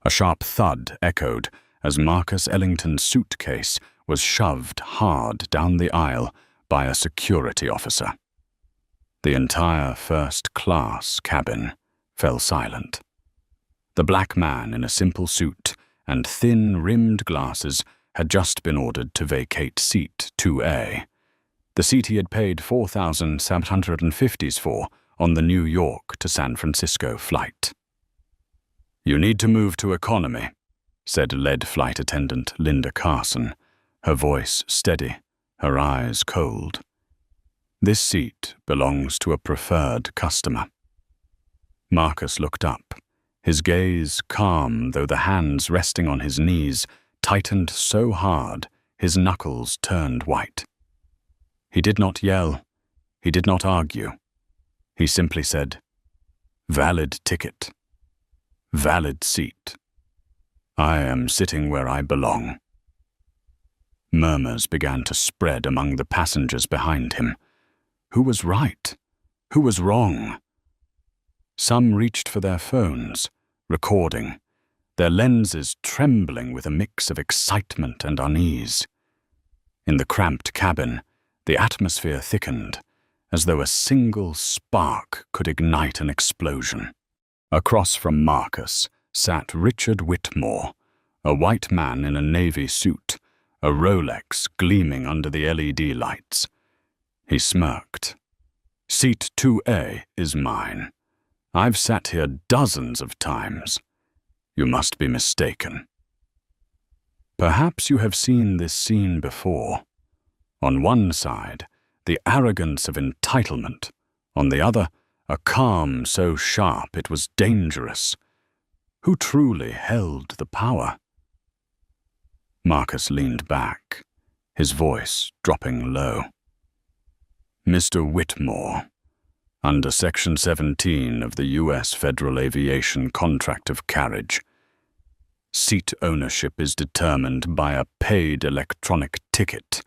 A sharp thud echoed as Marcus Ellington's suitcase was shoved hard down the aisle by a security officer. The entire first-class cabin fell silent. The black man in a simple suit and thin-rimmed glasses had just been ordered to vacate seat 2A, the seat he had paid $4,750 for on the New York to San Francisco flight. "You need to move to economy," said lead flight attendant Linda Carson, her voice steady, her eyes cold. "This seat belongs to a preferred customer." Marcus looked up, his gaze calm though the hands resting on his knees tightened so hard his knuckles turned white. He did not yell, he did not argue. He simply said, "Valid ticket. Valid seat. I am sitting where I belong." Murmurs began to spread among the passengers behind him. Who was right? Who was wrong? Some reached for their phones, recording, their lenses trembling with a mix of excitement and unease. In the cramped cabin, the atmosphere thickened, as though a single spark could ignite an explosion. Across from Marcus sat Richard Whitmore, a white man in a navy suit, a Rolex gleaming under the LED lights. He smirked. "Seat 2A is mine. I've sat here dozens of times. You must be mistaken." Perhaps you have seen this scene before. On one side, the arrogance of entitlement. On the other, a calm so sharp it was dangerous. Who truly held the power? Marcus leaned back, his voice dropping low. "Mr. Whitmore, under Section 17 of the U.S. Federal Aviation Contract of Carriage, seat ownership is determined by a paid electronic ticket,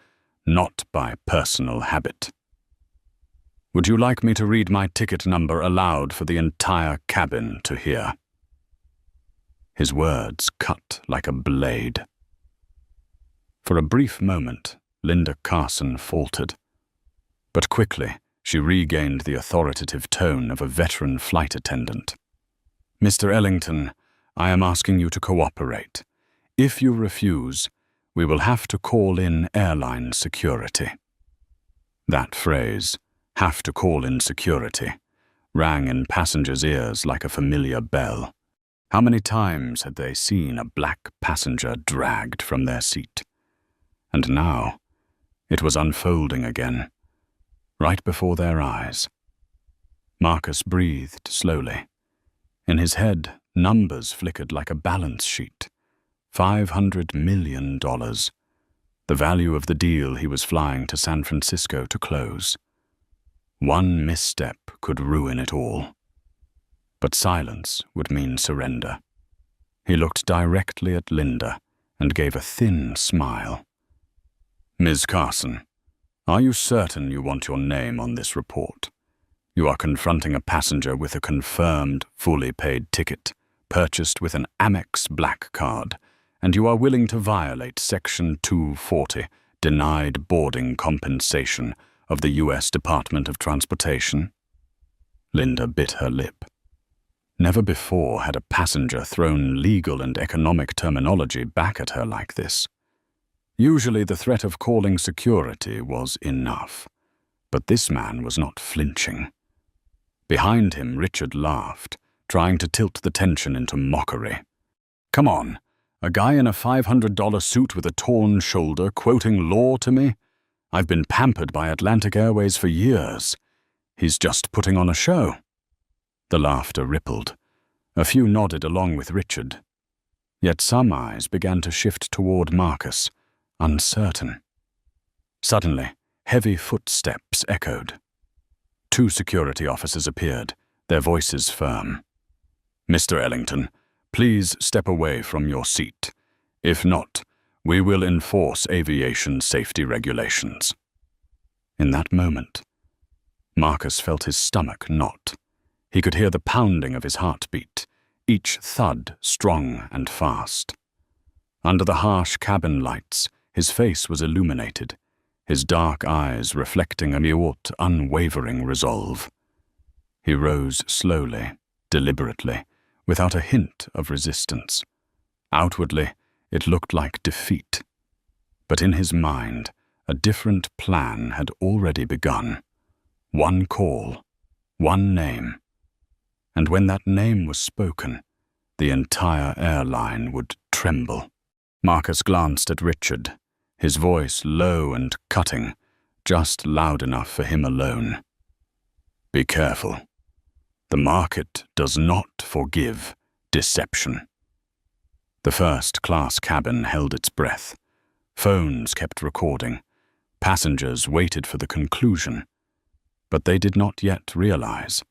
not by personal habit. Would you like me to read my ticket number aloud for the entire cabin to hear?" His words cut like a blade. For a brief moment, Linda Carson faltered. But quickly, she regained the authoritative tone of a veteran flight attendant. "Mr. Ellington, I am asking you to cooperate. If you refuse, we will have to call in airline security." That phrase, "have to call in security," rang in passengers' ears like a familiar bell. How many times had they seen a black passenger dragged from their seat? And now, it was unfolding again, right before their eyes. Marcus breathed slowly. In his head, numbers flickered like a balance sheet. $500 million. The value of the deal he was flying to San Francisco to close. One misstep could ruin it all. But silence would mean surrender. He looked directly at Linda and gave a thin smile. "Ms. Carson, are you certain you want your name on this report? You are confronting a passenger with a confirmed, fully paid ticket, purchased with an Amex Black Card, and you are willing to violate Section 240, denied boarding compensation, of the U.S. Department of Transportation?" Linda bit her lip. Never before had a passenger thrown legal and economic terminology back at her like this. Usually the threat of calling security was enough, but this man was not flinching. Behind him, Richard laughed, trying to tilt the tension into mockery. "Come on, a guy in a $500 suit with a torn shoulder quoting law to me? I've been pampered by Atlantic Airways for years. He's just putting on a show." The laughter rippled. A few nodded along with Richard. Yet some eyes began to shift toward Marcus, uncertain. Suddenly, heavy footsteps echoed. Two security officers appeared, their voices firm. "Mr. Ellington, please step away from your seat. If not, we will enforce aviation safety regulations." In that moment, Marcus felt his stomach knot. He could hear the pounding of his heartbeat. each thud strong and fast. Under the harsh cabin lights, his face was illuminated, his dark eyes reflecting a mute, unwavering resolve. He rose slowly, deliberately, without a hint of resistance. Outwardly, it looked like defeat. But in his mind, a different plan had already begun. One call, one name. And when that name was spoken, the entire airline would tremble. Marcus glanced at Richard, his voice low and cutting, just loud enough for him alone. Be careful. The market does not forgive deception. The first-class cabin held its breath. Phones kept recording. Passengers waited for the conclusion. But they did not yet realize.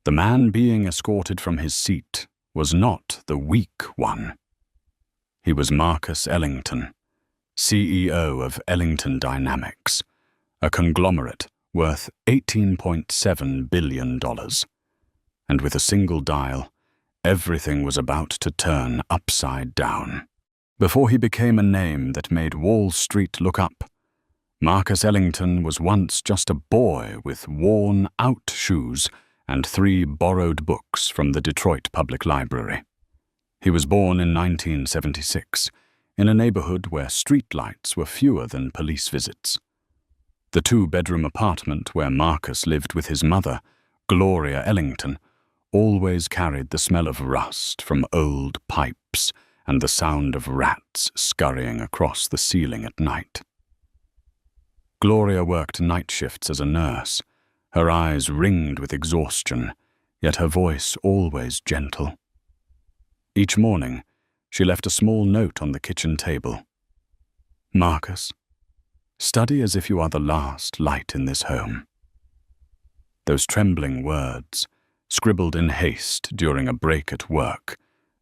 The man being escorted from his seat was not the weak one. He was Marcus Ellington, CEO of Ellington Dynamics, a conglomerate worth $18.7 billion. And with a single dial, everything was about to turn upside down. Before he became a name that made Wall Street look up, Marcus Ellington was once just a boy with worn-out shoes and 3 borrowed books from the Detroit Public Library. He was born in 1976, in a neighborhood where streetlights were fewer than police visits. The 2-bedroom apartment where Marcus lived with his mother, Gloria Ellington, always carried the smell of rust from old pipes and the sound of rats scurrying across the ceiling at night. Gloria worked night shifts as a nurse, her eyes ringed with exhaustion, yet her voice always gentle. Each morning, she left a small note on the kitchen table. Marcus, study as if you are the last light in this home. Those trembling words, scribbled in haste during a break at work,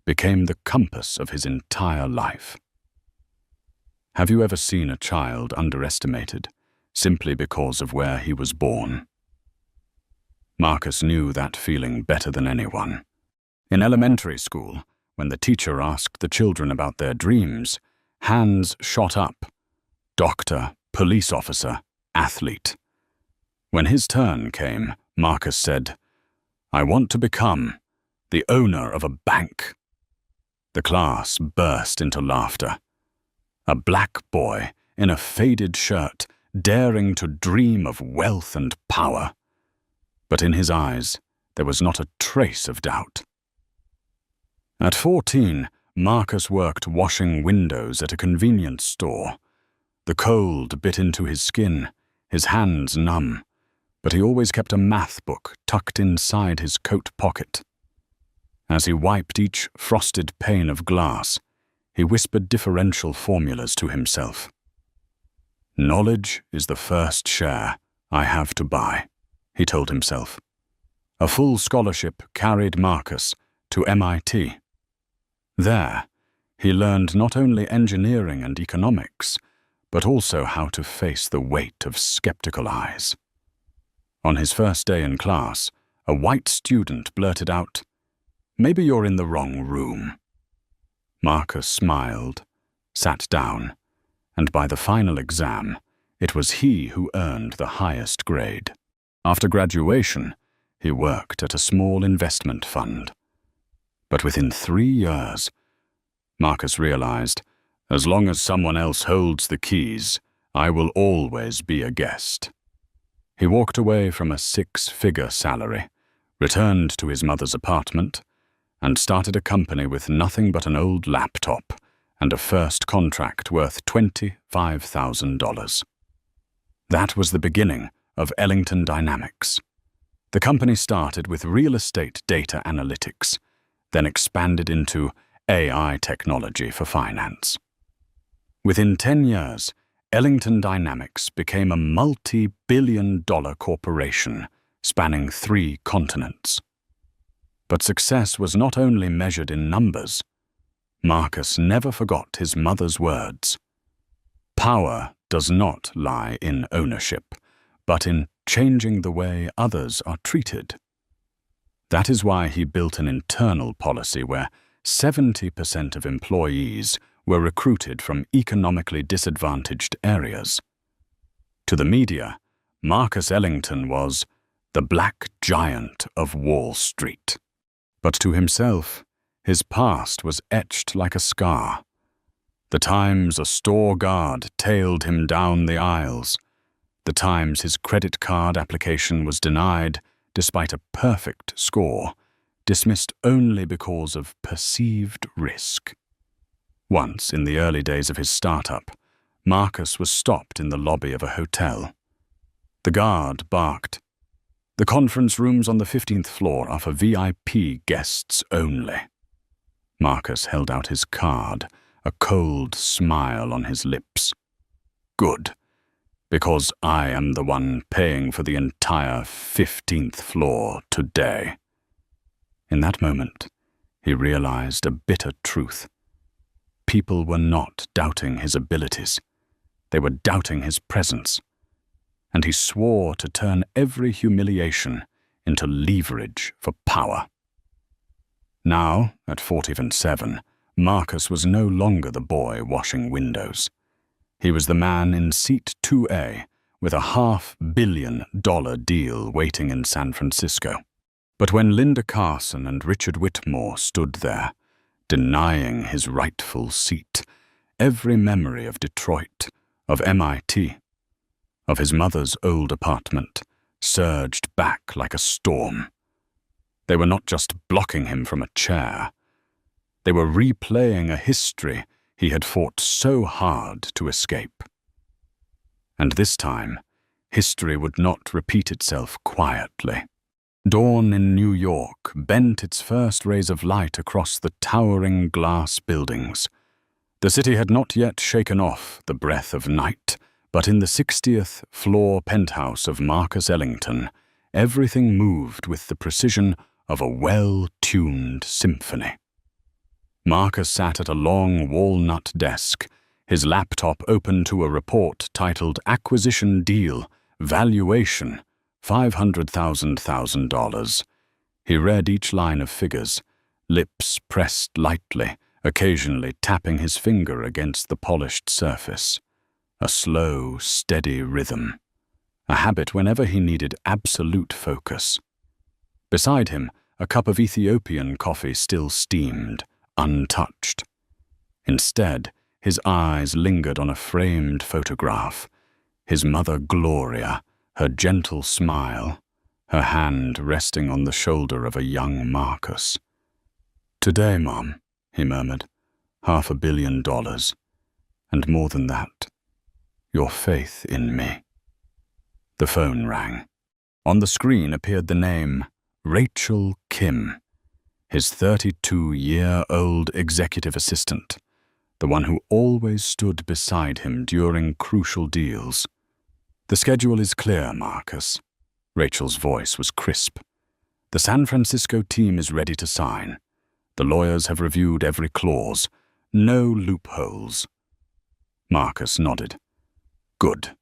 became the compass of his entire life. Have you ever seen a child underestimated simply because of where he was born? Marcus knew that feeling better than anyone. In elementary school, when the teacher asked the children about their dreams, hands shot up. Doctor, police officer, athlete. When his turn came, Marcus said, I want to become the owner of a bank. The class burst into laughter. A black boy in a faded shirt, daring to dream of wealth and power. But in his eyes, there was not a trace of doubt. At 14, Marcus worked washing windows at a convenience store. The cold bit into his skin, his hands numb, but he always kept a math book tucked inside his coat pocket. As he wiped each frosted pane of glass, he whispered differential formulas to himself. Knowledge is the first share I have to buy, he told himself. A full scholarship carried Marcus to MIT. There, he learned not only engineering and economics, but also how to face the weight of skeptical eyes. On his first day in class, a white student blurted out, Maybe you're in the wrong room. Marcus smiled, sat down, and by the final exam, it was he who earned the highest grade. After graduation, he worked at a small investment fund. But within 3 years, Marcus realized, as long as someone else holds the keys, I will always be a guest. He walked away from a 6-figure salary, returned to his mother's apartment, and started a company with nothing but an old laptop and a first contract worth $25,000. That was the beginning of Ellington Dynamics. The company started with real estate data analytics, then expanded into AI technology for finance. Within 10 years, Ellington Dynamics became a multi-billion-dollar corporation spanning 3 continents. But success was not only measured in numbers. Marcus never forgot his mother's words. Power does not lie in ownership, but in changing the way others are treated. That is why he built an internal policy where 70% of employees were recruited from economically disadvantaged areas. To the media, Marcus Ellington was the black giant of Wall Street. But to himself, his past was etched like a scar. The times a store guard tailed him down the aisles, the times his credit card application was denied despite a perfect score, dismissed only because of perceived risk. Once, in the early days of his startup, Marcus was stopped in the lobby of a hotel. The guard barked, "The conference rooms on the 15th floor are for VIP guests only." Marcus held out his card, a cold smile on his lips. "Good, because I am the one paying for the entire 15th floor today." In that moment, he realized a bitter truth. People were not doubting his abilities. They were doubting his presence. And he swore to turn every humiliation into leverage for power. Now, at 47, Marcus was no longer the boy washing windows. He was the man in seat 2A with a $500 million deal waiting in San Francisco. But when Linda Carson and Richard Whitmore stood there, denying his rightful seat, every memory of Detroit, of MIT, of his mother's old apartment, surged back like a storm. They were not just blocking him from a chair. They were replaying a history he had fought so hard to escape. And this time, history would not repeat itself quietly. Dawn in New York bent its first rays of light across the towering glass buildings. The city had not yet shaken off the breath of night, but in the 60th floor penthouse of Marcus Ellington, everything moved with the precision of a well-tuned symphony. Marcus sat at a long walnut desk, his laptop open to a report titled Acquisition Deal, Valuation, $500,000. He read each line of figures, lips pressed lightly, occasionally tapping his finger against the polished surface. A slow, steady rhythm, a habit whenever he needed absolute focus. Beside him, a cup of Ethiopian coffee still steamed, untouched. Instead, his eyes lingered on a framed photograph, his mother Gloria, her gentle smile, her hand resting on the shoulder of a young Marcus. "Today, Mom," he murmured, $500 million, and more than that, your faith in me." The phone rang. On the screen appeared the name Rachel Kim, his 32-year-old executive assistant, the one who always stood beside him during crucial deals. "The schedule is clear, Marcus." Rachel's voice was crisp. "The San Francisco team is ready to sign. The lawyers have reviewed every clause. No loopholes." Marcus nodded. "Good.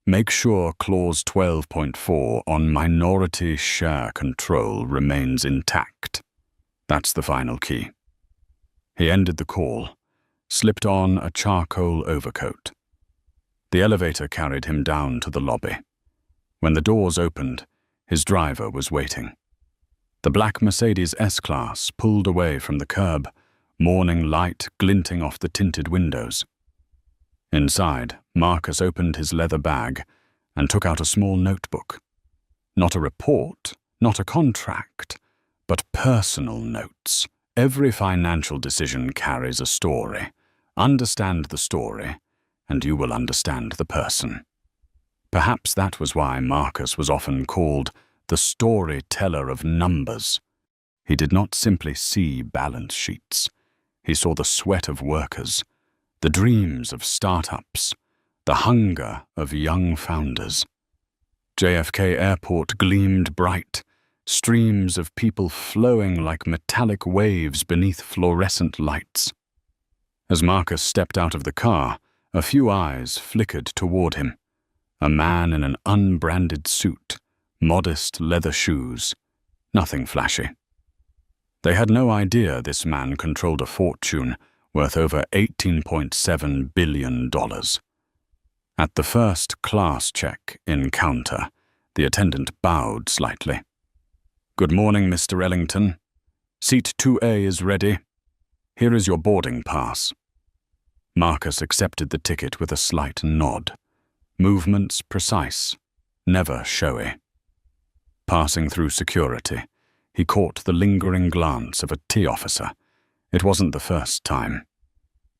Make sure Clause 12.4 on minority share control remains intact. That's the final key." He ended the call, slipped on a charcoal overcoat. The elevator carried him down to the lobby. When the doors opened, his driver was waiting. The black Mercedes S-Class pulled away from the curb, morning light glinting off the tinted windows. Inside, Marcus opened his leather bag and took out a small notebook. Not a report, not a contract, but personal notes. Every financial decision carries a story. Understand the story, and you will understand the person. Perhaps that was why Marcus was often called the storyteller of numbers. He did not simply see balance sheets. He saw the sweat of workers, the dreams of startups, the hunger of young founders. JFK Airport gleamed bright, streams of people flowing like metallic waves beneath fluorescent lights. As Marcus stepped out of the car, a few eyes flickered toward him. A man in an unbranded suit, modest leather shoes, Nothing flashy. They had no idea this man controlled a fortune worth over $18.7 billion. At the first-class check in counter, the attendant bowed slightly. "Good morning, Mr. Ellington. Seat 2A is ready. Here is your boarding pass." Marcus accepted the ticket with a slight nod. Movements precise, never showy. Passing through security, he caught the lingering glance of a T officer. It wasn't the first time.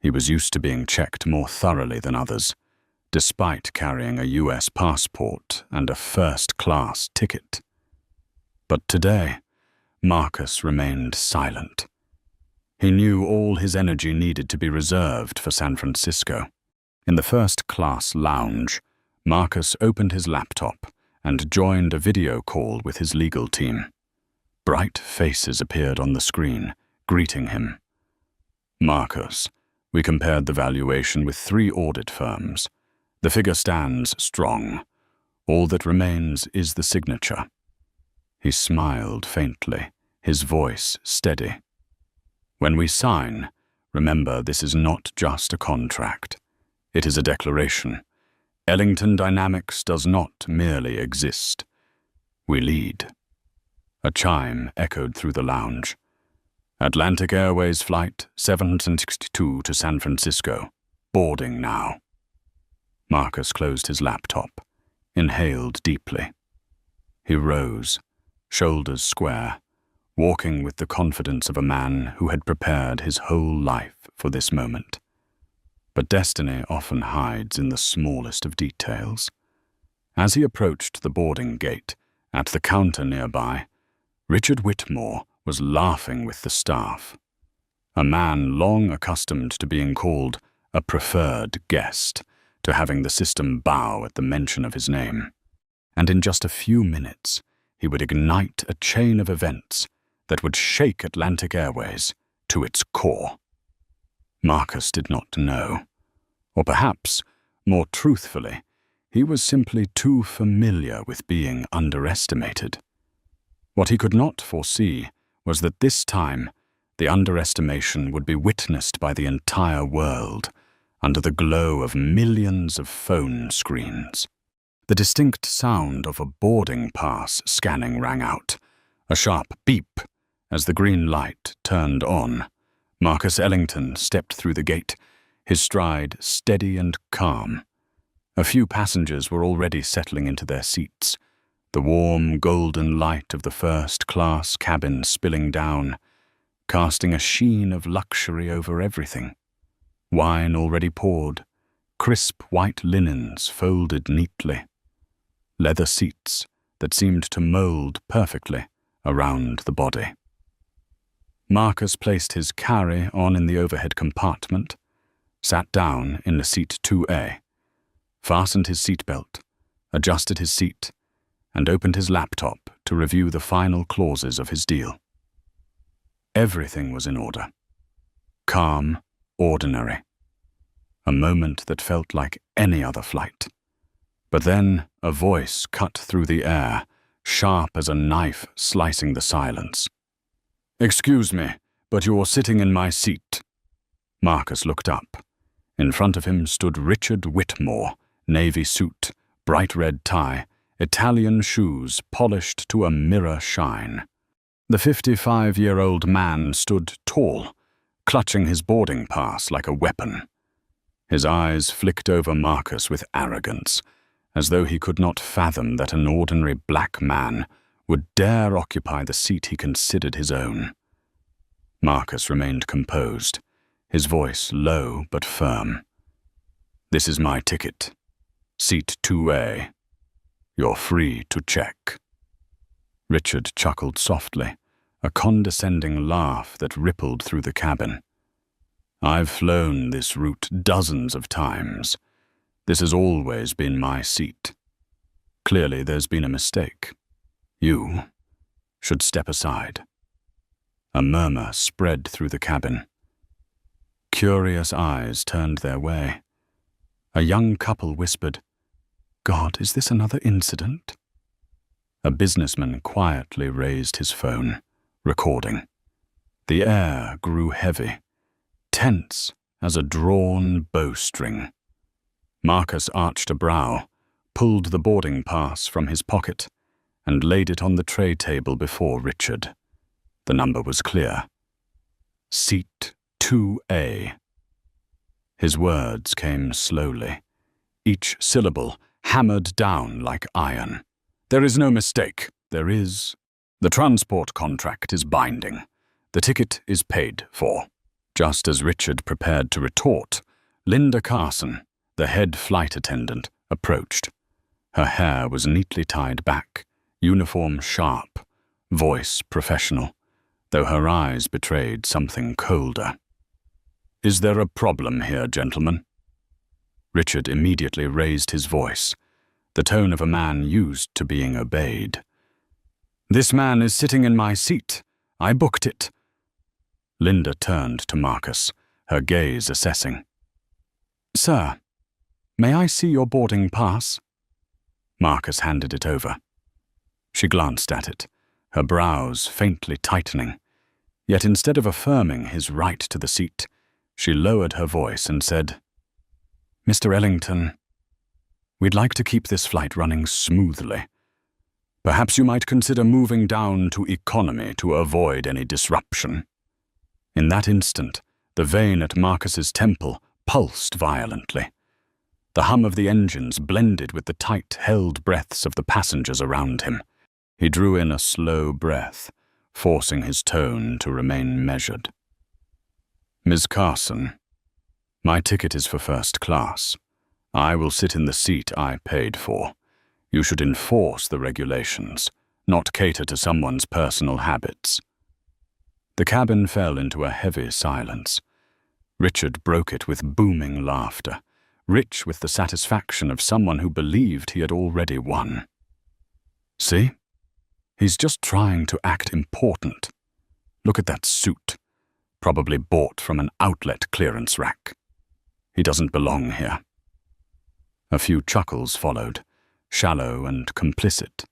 He was used to being checked more thoroughly than others, despite carrying a US passport and a first-class ticket. But today, Marcus remained silent. He knew all his energy needed to be reserved for San Francisco. In the first-class lounge, Marcus opened his laptop and joined a video call with his legal team. Bright faces appeared on the screen, greeting him. "Marcus, we compared the valuation with 3 audit firms. The figure stands strong. All that remains is the signature." He smiled faintly, his voice steady. "When we sign, remember this is not just a contract. It is a declaration. Ellington Dynamics does not merely exist. We lead." A chime echoed through the lounge. "Atlantic Airways Flight 762 to San Francisco. Boarding now." Marcus closed his laptop, inhaled deeply. He rose, shoulders square, walking with the confidence of a man who had prepared his whole life for this moment. But destiny often hides in the smallest of details. As he approached the boarding gate, at the counter nearby, Richard Whitmore was laughing with the staff. A man long accustomed to being called a preferred guest, to having the system bow at the mention of his name. And in just a few minutes, he would ignite a chain of events that would shake Atlantic Airways to its core. Marcus did not know. Or perhaps, more truthfully, he was simply too familiar with being underestimated. What he could not foresee was that this time, the underestimation would be witnessed by the entire world under the glow of millions of phone screens. The distinct sound of a boarding pass scanning rang out, a sharp beep as the green light turned on. Marcus Ellington stepped through the gate, his stride steady and calm. A few passengers were already settling into their seats, the warm golden light of the first-class cabin spilling down, casting a sheen of luxury over everything. Wine already poured, crisp white linens folded neatly, leather seats that seemed to mold perfectly around the body. Marcus placed his carry-on in the overhead compartment, sat down in the seat 2A, fastened his seatbelt, adjusted his seat, and opened his laptop to review the final clauses of his deal. Everything was in order. Calm, ordinary. A moment that felt like any other flight. But then a voice cut through the air, sharp as a knife slicing the silence. "Excuse me, but you're sitting in my seat." Marcus looked up. In front of him stood Richard Whitmore, navy suit, bright red tie, Italian shoes polished to a mirror shine. The 55-year-old man stood tall, clutching his boarding pass like a weapon. His eyes flicked over Marcus with arrogance, as though he could not fathom that an ordinary black man would dare occupy the seat he considered his own. Marcus remained composed, his voice low but firm. "This is my ticket. Seat 2A. You're free to check." Richard chuckled softly, a condescending laugh that rippled through the cabin. "I've flown this route dozens of times. This has always been my seat. Clearly there's been a mistake. You should step aside." A murmur spread through the cabin. Curious eyes turned their way. A young couple whispered, "God, is this another incident?" A businessman quietly raised his phone, recording. The air grew heavy, tense as a drawn bowstring. Marcus arched a brow, pulled the boarding pass from his pocket, and laid it on the tray table before Richard. The number was clear. Seat 2A. His words came slowly, each syllable hammered down like iron. There is no mistake. There is. The transport contract is binding. The ticket is paid for. Just as Richard prepared to retort, Linda Carson, the head flight attendant, approached. Her hair was neatly tied back, uniform sharp, voice professional, though her eyes betrayed something colder. "Is there a problem here, gentlemen?" Richard immediately raised his voice, the tone of a man used to being obeyed. "This man is sitting in my seat. I booked it." Linda turned to Marcus, her gaze assessing. "Sir, may I see your boarding pass?" Marcus handed it over. She glanced at it, her brows faintly tightening. Yet instead of affirming his right to the seat, she lowered her voice and said, "Mr. Ellington, we'd like to keep this flight running smoothly. Perhaps you might consider moving down to economy to avoid any disruption." In that instant, the vein at Marcus's temple pulsed violently. The hum of the engines blended with the tight-held breaths of the passengers around him. He drew in a slow breath, forcing his tone to remain measured. "Ms. Carson, my ticket is for first class. I will sit in the seat I paid for. You should enforce the regulations, not cater to someone's personal habits." The cabin fell into a heavy silence. Richard broke it with booming laughter, rich with the satisfaction of someone who believed he had already won. "See? He's just trying to act important. Look at that suit, probably bought from an outlet clearance rack. He doesn't belong here." A few chuckles followed, shallow and complicit.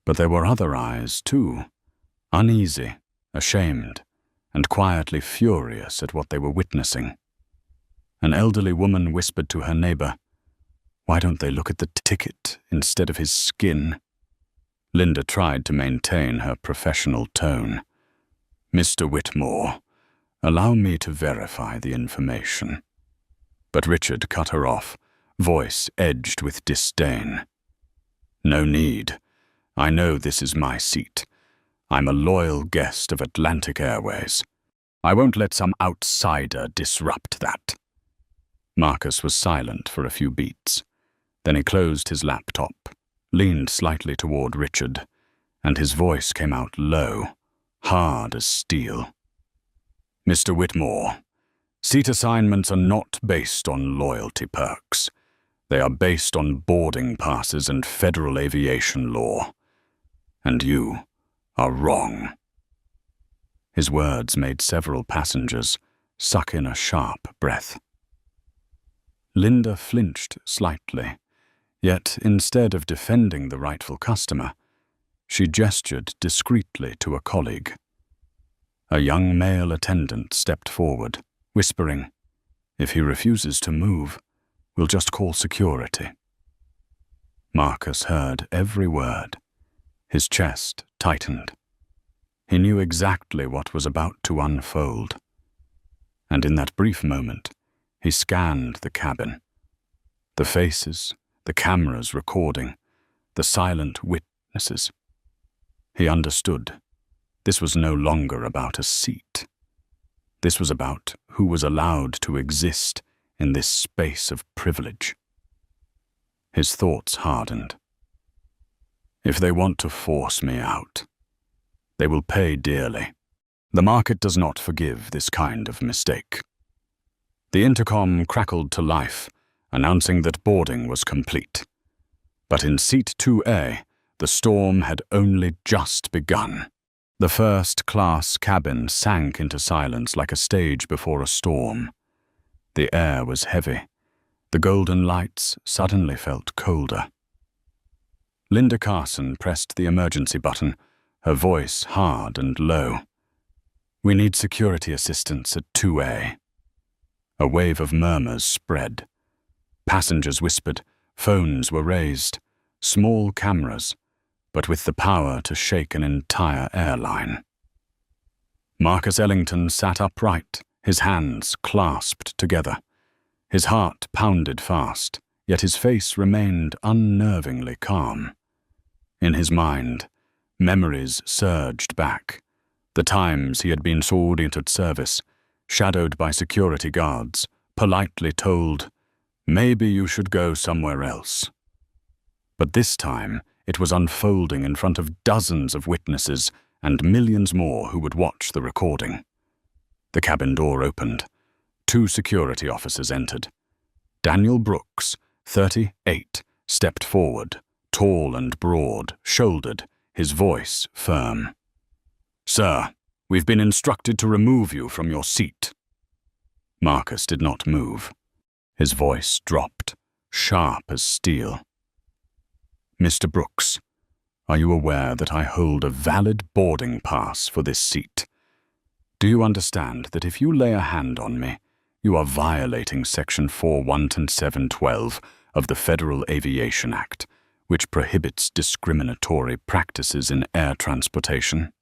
But there were other eyes, too, uneasy, ashamed, and quietly furious at what they were witnessing. An elderly woman whispered to her neighbor, "Why don't they look at the ticket instead of his skin?" Linda tried to maintain her professional tone. "Mr. Whitmore, allow me to verify the information." But Richard cut her off, voice edged with disdain. "No need. I know this is my seat. I'm a loyal guest of Atlantic Airways. I won't let some outsider disrupt that." Marcus was silent for a few beats. Then he closed his laptop, leaned slightly toward Richard, and his voice came out low, hard as steel. "Mr. Whitmore, seat assignments are not based on loyalty perks. They are based on boarding passes and federal aviation law. And you are wrong." His words made several passengers suck in a sharp breath. Linda flinched slightly, yet instead of defending the rightful customer, she gestured discreetly to a colleague. A young male attendant stepped forward, whispering, "If he refuses to move, we'll just call security." Marcus heard every word. His chest tightened. He knew exactly what was about to unfold. And in that brief moment, he scanned the cabin. The faces, the cameras recording, the silent witnesses. He understood. This was no longer about a seat. This was about who was allowed to exist in this space of privilege. His thoughts hardened. If they want to force me out, they will pay dearly. The market does not forgive this kind of mistake. The intercom crackled to life, announcing that boarding was complete. But in seat 2A, the storm had only just begun. The first-class cabin sank into silence like a stage before a storm. The air was heavy. The golden lights suddenly felt colder. Linda Carson pressed the emergency button, her voice hard and low. "We need security assistance at 2A. A wave of murmurs spread. Passengers whispered, phones were raised, small cameras, but with the power to shake an entire airline. Marcus Ellington sat upright, his hands clasped together. His heart pounded fast, yet his face remained unnervingly calm. In his mind, memories surged back, the times he had been sold into service, shadowed by security guards, politely told, "Maybe you should go somewhere else." But this time, it was unfolding in front of dozens of witnesses and millions more who would watch the recording. The cabin door opened. 2 security officers entered. Daniel Brooks, 38, stepped forward, tall and broad-shouldered, his voice firm. "Sir, we've been instructed to remove you from your seat." Marcus did not move. His voice dropped, sharp as steel. "Mr. Brooks, are you aware that I hold a valid boarding pass for this seat? Do you understand that if you lay a hand on me, you are violating Section 41712 of the Federal Aviation Act, which prohibits discriminatory practices in air transportation?"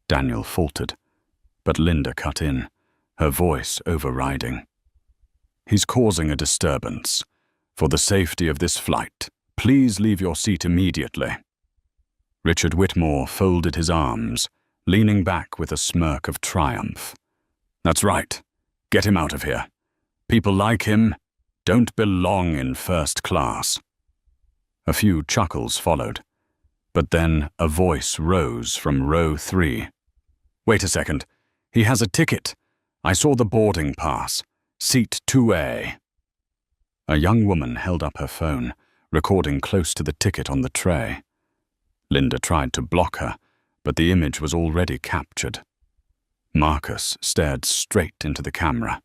Daniel faltered, but Linda cut in, her voice overriding. "He's causing a disturbance. For the safety of this flight, please leave your seat immediately." Richard Whitmore folded his arms, leaning back with a smirk of triumph. "That's right. Get him out of here. People like him don't belong in first class." A few chuckles followed, but then a voice rose from row 3. "Wait a second. He has a ticket. I saw the boarding pass. Seat 2A. A young woman held up her phone, recording close to the ticket on the tray. Linda tried to block her, but the image was already captured. Marcus stared straight into the camera.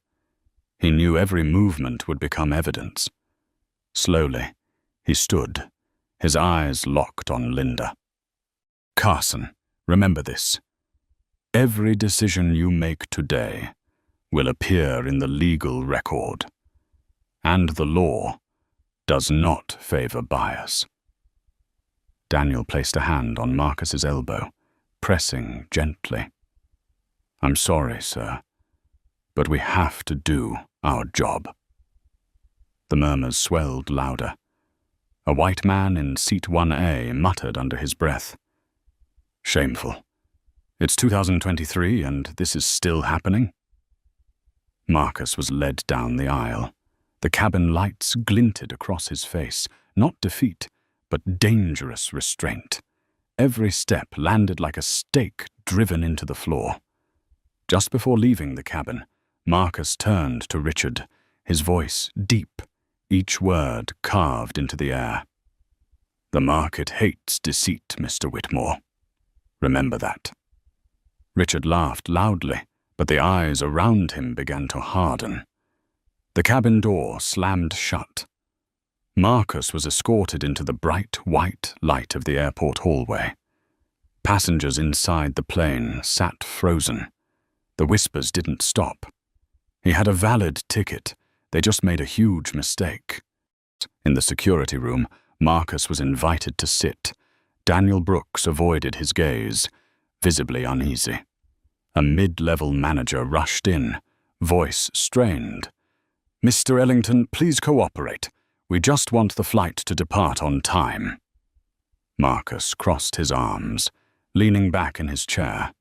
He knew every movement would become evidence. Slowly, he stood, his eyes locked on Linda. "Carson, remember this. Every decision you make today will appear in the legal record, and the law does not favor bias." Daniel placed a hand on Marcus's elbow, pressing gently. "I'm sorry, sir, but we have to do our job." The murmurs swelled louder. A white man in seat 1A muttered under his breath, "Shameful. It's 2023 and this is still happening?" Marcus was led down the aisle. The cabin lights glinted across his face, not defeat, but dangerous restraint. Every step landed like a stake driven into the floor. Just before leaving the cabin, Marcus turned to Richard, his voice deep, each word carved into the air. "The market hates deceit, Mr. Whitmore. Remember that." Richard laughed loudly, but the eyes around him began to harden. The cabin door slammed shut. Marcus was escorted into the bright white light of the airport hallway. Passengers inside the plane sat frozen. The whispers didn't stop. He had a valid ticket. They just made a huge mistake. In the security room, Marcus was invited to sit. Daniel Brooks avoided his gaze, visibly uneasy. A mid-level manager rushed in, voice strained. "Mr. Ellington, please cooperate. We just want the flight to depart on time." Marcus crossed his arms, leaning back in his chair.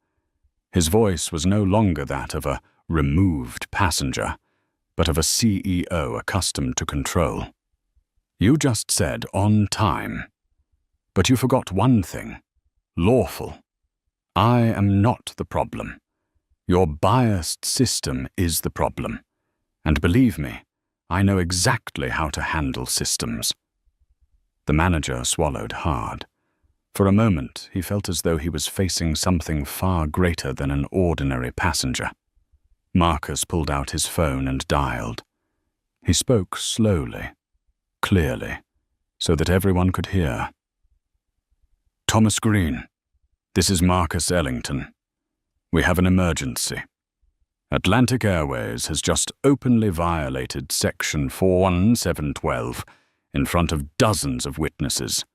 His voice was no longer that of a removed passenger, but of a CEO accustomed to control. "You just said on time. But you forgot one thing. Lawful. I am not the problem. Your biased system is the problem. And believe me, I know exactly how to handle systems." The manager swallowed hard. For a moment, he felt as though he was facing something far greater than an ordinary passenger. Marcus pulled out his phone and dialed. He spoke slowly, clearly, so that everyone could hear. Thomas Green, this is Marcus Ellington. We have an emergency. Atlantic Airways has just openly violated Section 41712 in front of dozens of witnesses.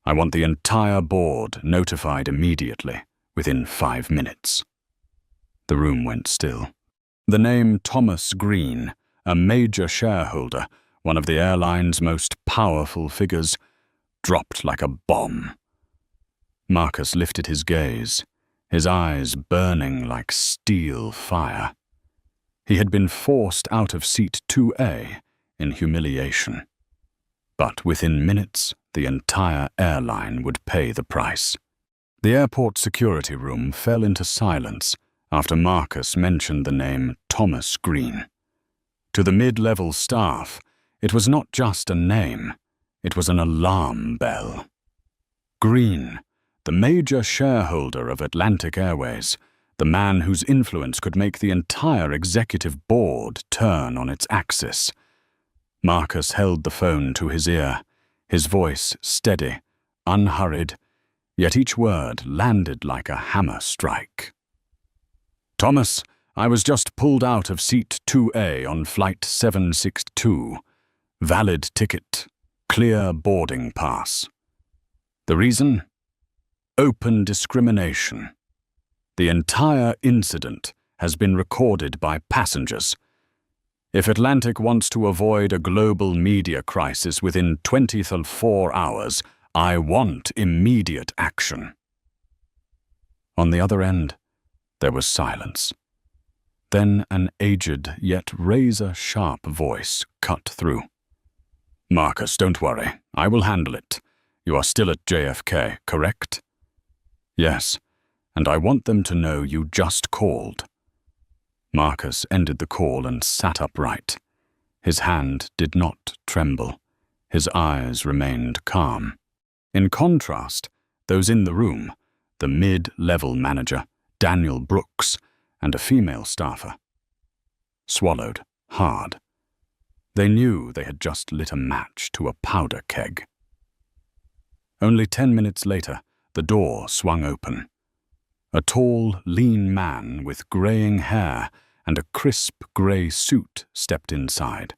I want the entire board notified immediately, within 5 minutes. The room went still. The name Thomas Green, a major shareholder, one of the airline's most powerful figures, dropped like a bomb. Marcus lifted his gaze, his eyes burning like steel fire. He had been forced out of seat 2A in humiliation. But within minutes, the entire airline would pay the price. The airport security room fell into silence after Marcus mentioned the name Thomas Green. To the mid-level staff, it was not just a name, it was an alarm bell. Green, the major shareholder of Atlantic Airways, the man whose influence could make the entire executive board turn on its axis. Marcus held the phone to his ear, his voice steady, unhurried, yet each word landed like a hammer strike. Thomas, I was just pulled out of seat 2A on flight 762. Valid ticket, clear boarding pass. The reason? Open discrimination. The entire incident has been recorded by passengers. If Atlantic wants to avoid a global media crisis within 24 hours, I want immediate action. On the other end, there was silence. Then an aged yet razor-sharp voice cut through. Marcus, don't worry. I will handle it. You are still at JFK, correct? Yes, and I want them to know you just called. Marcus ended the call and sat upright. His hand did not tremble. His eyes remained calm. In contrast, those in the room, the mid-level manager, Daniel Brooks, and a female staffer, swallowed hard. They knew they had just lit a match to a powder keg. Only 10 minutes later, the door swung open. A tall, lean man with graying hair and a crisp grey suit stepped inside.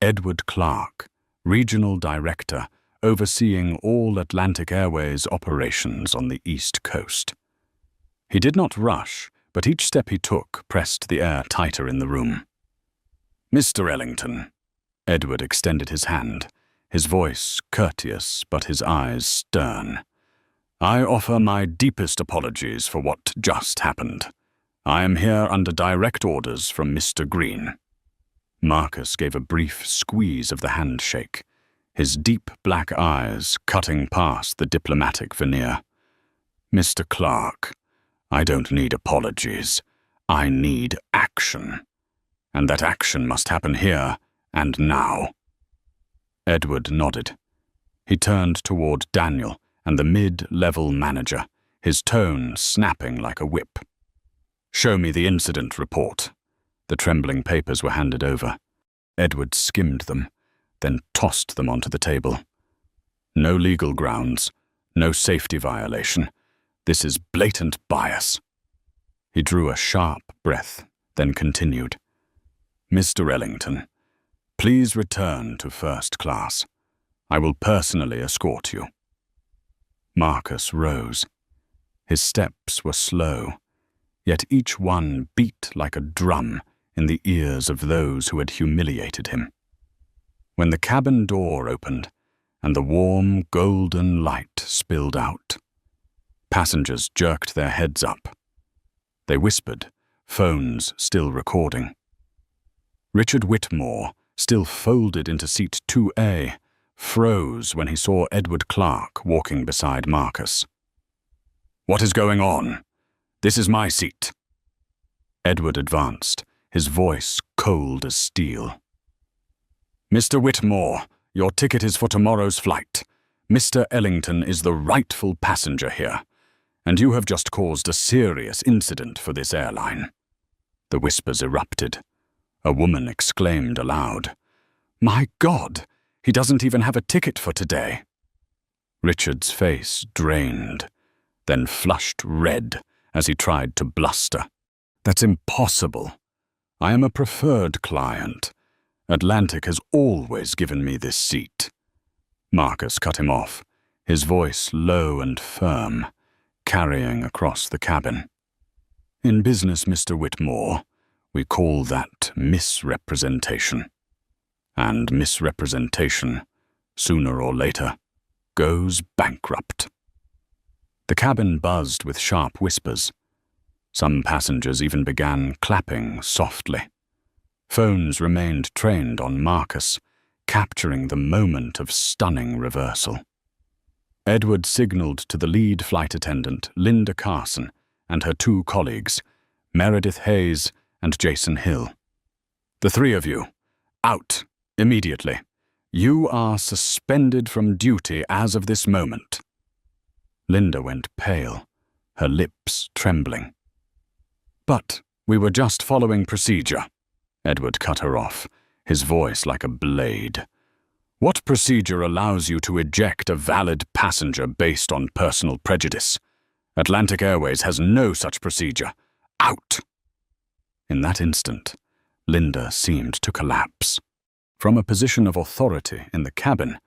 Edward Clark, Regional Director, overseeing all Atlantic Airways operations on the East Coast. He did not rush, but each step he took pressed the air tighter in the room. Mr. Ellington, Edward extended his hand, his voice courteous but his eyes stern. I offer my deepest apologies for what just happened. I am here under direct orders from Mr. Green. Marcus gave a brief squeeze of the handshake, his deep black eyes cutting past the diplomatic veneer. Mr. Clark, I don't need apologies. I need action. And that action must happen here and now. Edward nodded. He turned toward Daniel and the mid-level manager, his tone snapping like a whip. Show me the incident report. The trembling papers were handed over. Edward skimmed them, then tossed them onto the table. No legal grounds, no safety violation. This is blatant bias. He drew a sharp breath, then continued. Mr. Ellington, please return to first class. I will personally escort you. Marcus rose. His steps were slow, yet each one beat like a drum in the ears of those who had humiliated him. When the cabin door opened and the warm, golden light spilled out, passengers jerked their heads up. They whispered, phones still recording. Richard Whitmore, still folded into seat 2A, froze when he saw Edward Clark walking beside Marcus. What is going on? This is my seat. Edward advanced, his voice cold as steel. Mr. Whitmore, your ticket is for tomorrow's flight. Mr. Ellington is the rightful passenger here, and you have just caused a serious incident for this airline. The whispers erupted. A woman exclaimed aloud, My God! He doesn't even have a ticket for today. Richard's face drained, then flushed red as he tried to bluster. "That's impossible. I am a preferred client. Atlantic has always given me this seat." Marcus cut him off, his voice low and firm, carrying across the cabin. "In business, Mr. Whitmore, we call that misrepresentation. And misrepresentation, sooner or later, goes bankrupt." The cabin buzzed with sharp whispers. Some passengers even began clapping softly. Phones remained trained on Marcus, capturing the moment of stunning reversal. Edward signaled to the lead flight attendant, Linda Carson, and her two colleagues, Meredith Hayes and Jason Hill. "The three of you, out, immediately. You are suspended from duty as of this moment." Linda went pale, her lips trembling. "But we were just following procedure," Edward cut her off, his voice like a blade. "What procedure allows you to eject a valid passenger based on personal prejudice? Atlantic Airways has no such procedure. Out!" In that instant, Linda seemed to collapse. From a position of authority in the cabin,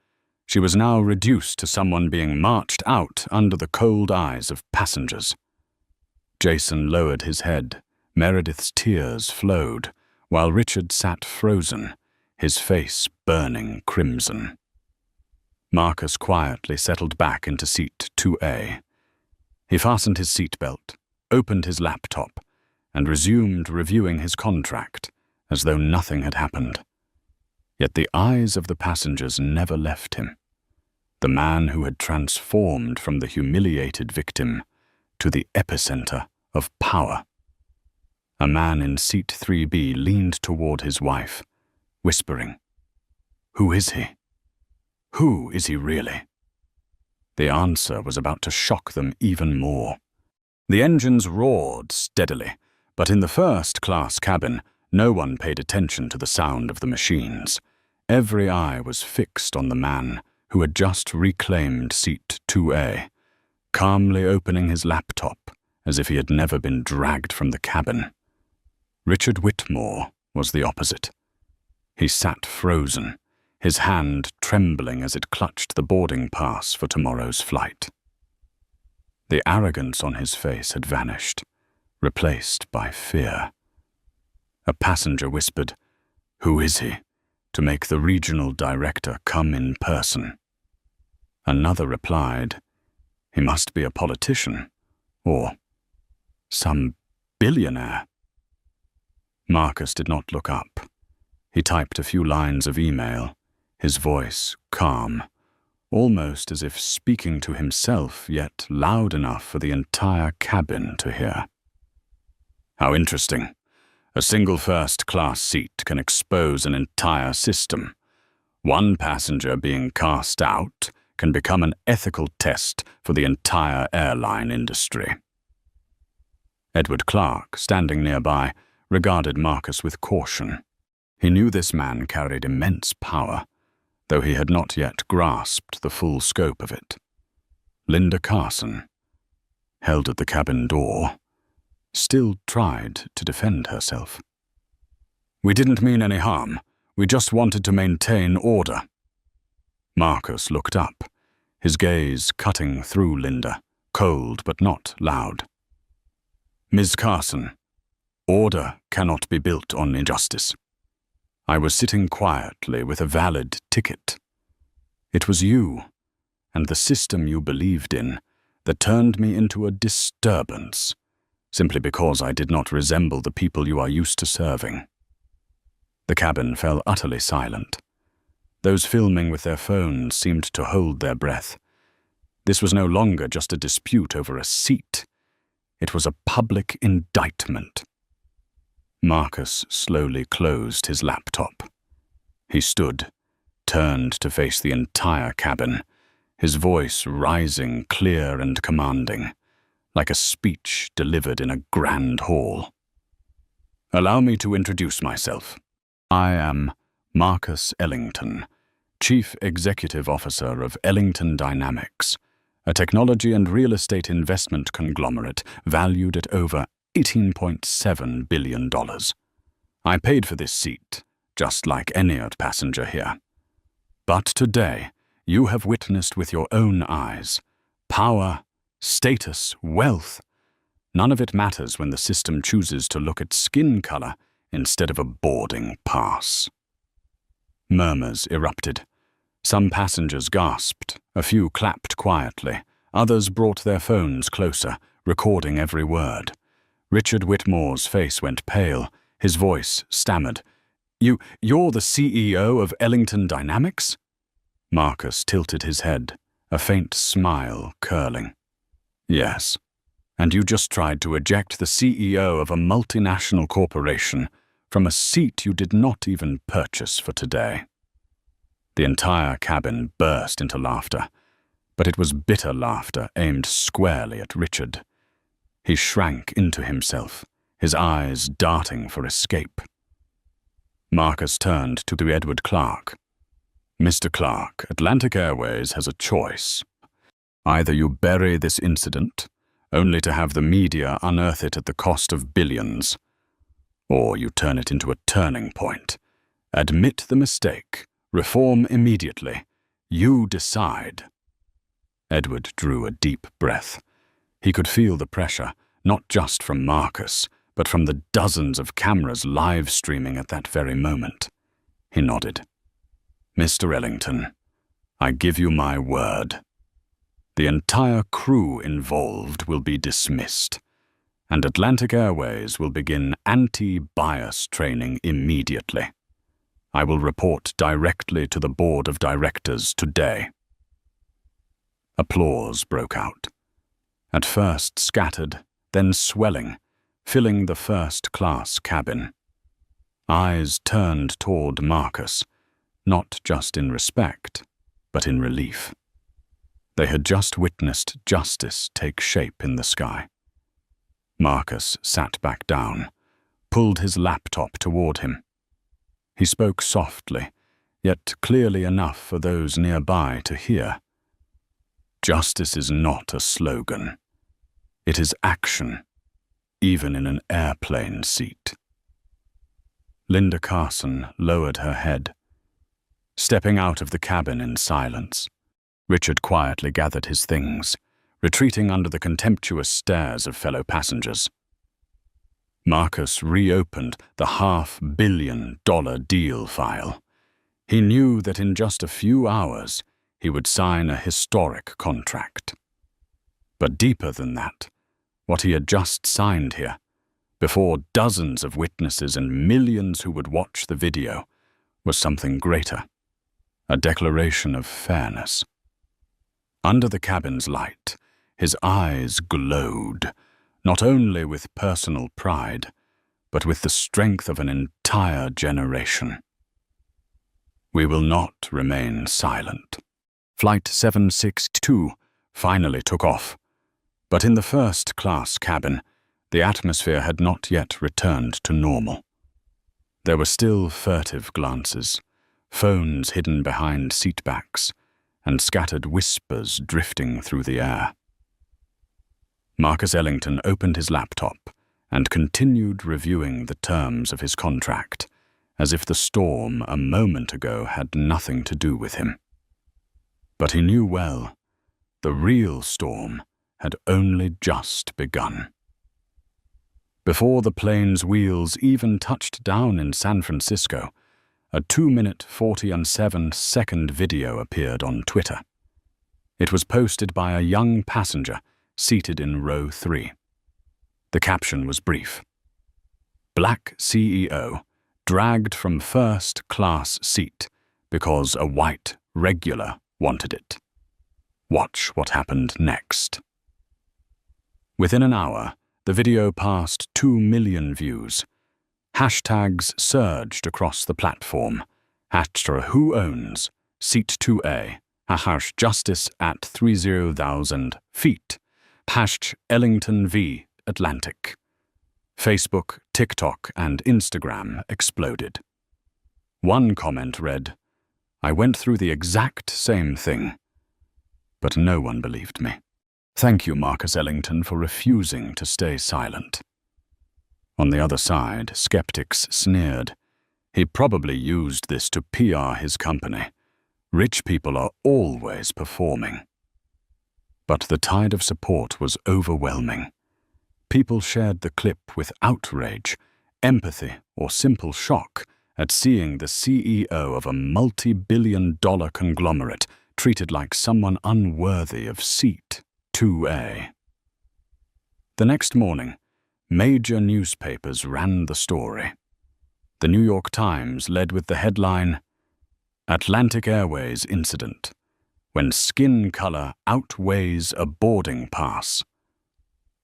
she was now reduced to someone being marched out under the cold eyes of passengers. Jason lowered his head, Meredith's tears flowed, while Richard sat frozen, his face burning crimson. Marcus quietly settled back into seat 2A. He fastened his seatbelt, opened his laptop, and resumed reviewing his contract as though nothing had happened. Yet the eyes of the passengers never left him, the man who had transformed from the humiliated victim to the epicenter of power. A man in seat 3B leaned toward his wife, whispering, "Who is he? Who is he really?" The answer was about to shock them even more. The engines roared steadily, but in the first-class cabin, no one paid attention to the sound of the machines. Every eye was fixed on the man who had just reclaimed seat 2A, calmly opening his laptop as if he had never been dragged from the cabin. Richard Whitmore was the opposite. He sat frozen, his hand trembling as it clutched the boarding pass for tomorrow's flight. The arrogance on his face had vanished, replaced by fear. A passenger whispered, "Who is he?" to make the regional director come in person. Another replied, "He must be a politician, or some billionaire." Marcus did not look up. He typed a few lines of email, his voice calm, almost as if speaking to himself, yet loud enough for the entire cabin to hear. "How interesting. A single first-class seat can expose an entire system. One passenger being cast out can become an ethical test for the entire airline industry." Edward Clark, standing nearby, regarded Marcus with caution. He knew this man carried immense power, though he had not yet grasped the full scope of it. Linda Carson, held at the cabin door, still tried to defend herself. "We didn't mean any harm. We just wanted to maintain order." Marcus looked up, his gaze cutting through Linda, cold but not loud. "Ms. Carson, order cannot be built on injustice. I was sitting quietly with a valid ticket. It was you, and the system you believed in, that turned me into a disturbance, simply because I did not resemble the people you are used to serving." The cabin fell utterly silent. Those filming with their phones seemed to hold their breath. This was no longer just a dispute over a seat. It was a public indictment. Marcus slowly closed his laptop. He stood, turned to face the entire cabin, his voice rising clear and commanding, like a speech delivered in a grand hall. "Allow me to introduce myself. I am Marcus Ellington, Chief Executive Officer of Ellington Dynamics, a technology and real estate investment conglomerate valued at over $18.7 billion. I paid for this seat, just like any other passenger here. But today, you have witnessed with your own eyes power, status, wealth. None of it matters when the system chooses to look at skin color instead of a boarding pass. Murmurs erupted. Some passengers gasped, a few clapped quietly, others brought their phones closer, recording every word. Richard Whitmore's face went pale, his voice stammered. You're the CEO of Ellington Dynamics? Marcus tilted his head, a faint smile curling. Yes, and you just tried to eject the CEO of a multinational corporation from a seat you did not even purchase for today. The entire cabin burst into laughter, but it was bitter laughter aimed squarely at Richard. He shrank into himself, his eyes darting for escape. Marcus turned to Edward Clark. Mr. Clark, Atlantic Airways has a choice. Either you bury this incident, only to have the media unearth it at the cost of billions, or you turn it into a turning point. Admit the mistake, reform immediately. You decide. Edward drew a deep breath. He could feel the pressure, not just from Marcus, but from the dozens of cameras live streaming at that very moment. He nodded. Mr. Ellington, I give you my word. The entire crew involved will be dismissed, and Atlantic Airways will begin anti-bias training immediately. I will report directly to the board of directors today. Applause broke out. At first scattered, then swelling, filling the first-class cabin. Eyes turned toward Marcus, not just in respect, but in relief. They had just witnessed justice take shape in the sky. Marcus sat back down, pulled his laptop toward him. He spoke softly, yet clearly enough for those nearby to hear. Justice is not a slogan. It is action, even in an airplane seat. Linda Carson lowered her head. Stepping out of the cabin in silence, Richard quietly gathered his things, retreating under the contemptuous stares of fellow passengers. Marcus reopened the $500 million deal file. He knew that in just a few hours he would sign a historic contract. But deeper than that, what he had just signed here, before dozens of witnesses and millions who would watch the video, was something greater. A declaration of fairness. Under the cabin's light, his eyes glowed, not only with personal pride, but with the strength of an entire generation. We will not remain silent. Flight 762 finally took off, but in the first-class cabin, the atmosphere had not yet returned to normal. There were still furtive glances, phones hidden behind seatbacks, and scattered whispers drifting through the air. Marcus Ellington opened his laptop and continued reviewing the terms of his contract, as if the storm a moment ago had nothing to do with him. But he knew well, the real storm had only just begun. Before the plane's wheels even touched down in San Francisco, a 2-minute 47-second video appeared on Twitter. It was posted by a young passenger seated in row 3. The caption was brief. Black CEO dragged from first-class seat because a white regular wanted it. Watch what happened next. Within an hour, the video passed 2 million views. Hashtags surged across the platform. #Who owns Seat 2A? #Justice at 30,000 feet. #Ellington v. Atlantic. Facebook, TikTok, and Instagram exploded. One comment read, I went through the exact same thing. But no one believed me. Thank you, Marcus Ellington, for refusing to stay silent. On the other side, skeptics sneered. He probably used this to PR his company. Rich people are always performing. But the tide of support was overwhelming. People shared the clip with outrage, empathy, or simple shock at seeing the CEO of a multi-billion-dollar conglomerate treated like someone unworthy of seat 2A. The next morning, major newspapers ran the story. The New York Times led with the headline, "Atlantic Airways Incident, When Skin Color Outweighs a Boarding Pass."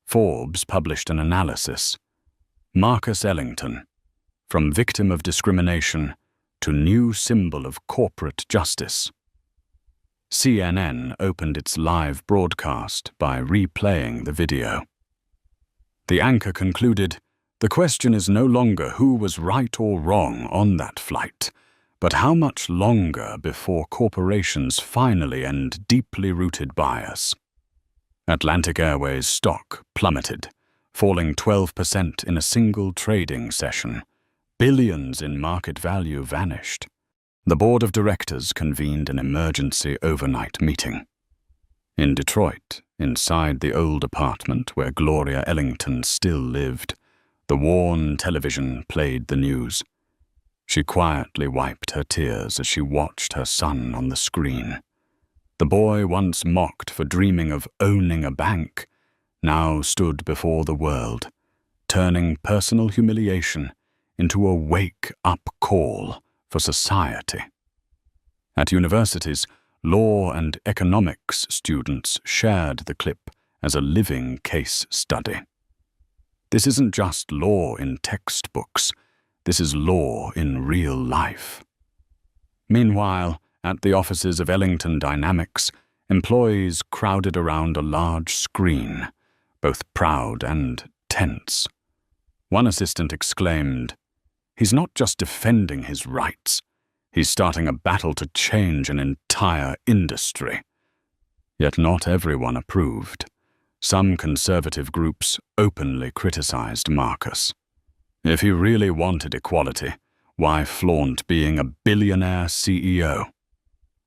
Forbes published an analysis, Marcus Ellington, From Victim of Discrimination to New Symbol of Corporate Justice. CNN opened its live broadcast by replaying the video. The anchor concluded, "The question is no longer who was right or wrong on that flight, but how much longer before corporations finally end deeply rooted bias." Atlantic Airways stock plummeted, falling 12% in a single trading session. Billions in market value vanished. The board of directors convened an emergency overnight meeting. In Detroit, inside the old apartment where Gloria Ellington still lived, the worn television played the news. She quietly wiped her tears as she watched her son on the screen. The boy once mocked for dreaming of owning a bank now stood before the world, turning personal humiliation into a wake-up call for society. At universities, law and economics students shared the clip as a living case study. This isn't just law in textbooks, this is law in real life. Meanwhile, at the offices of Ellington Dynamics, employees crowded around a large screen, both proud and tense. One assistant exclaimed, "He's not just defending his rights, he's starting a battle to change an entire industry." Yet not everyone approved. Some conservative groups openly criticized Marcus. If he really wanted equality, why flaunt being a billionaire CEO?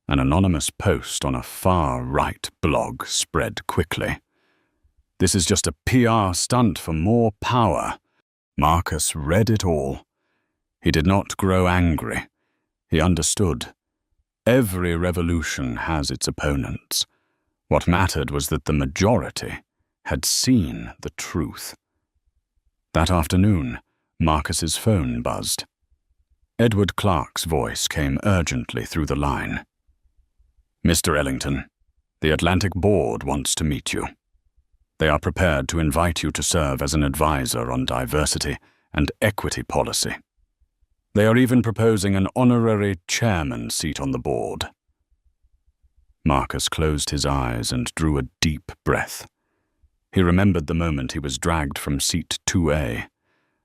An anonymous post on a far-right blog spread quickly. "This is just a PR stunt for more power." Marcus read it all. He did not grow angry. He understood. Every revolution has its opponents. What mattered was that the majority had seen the truth. That afternoon, Marcus's phone buzzed. Edward Clark's voice came urgently through the line. "Mr. Ellington, the Atlantic Board wants to meet you. They are prepared to invite you to serve as an advisor on diversity and equity policy. They are even proposing an honorary chairman seat on the board." Marcus closed his eyes and drew a deep breath. He remembered the moment he was dragged from seat 2A,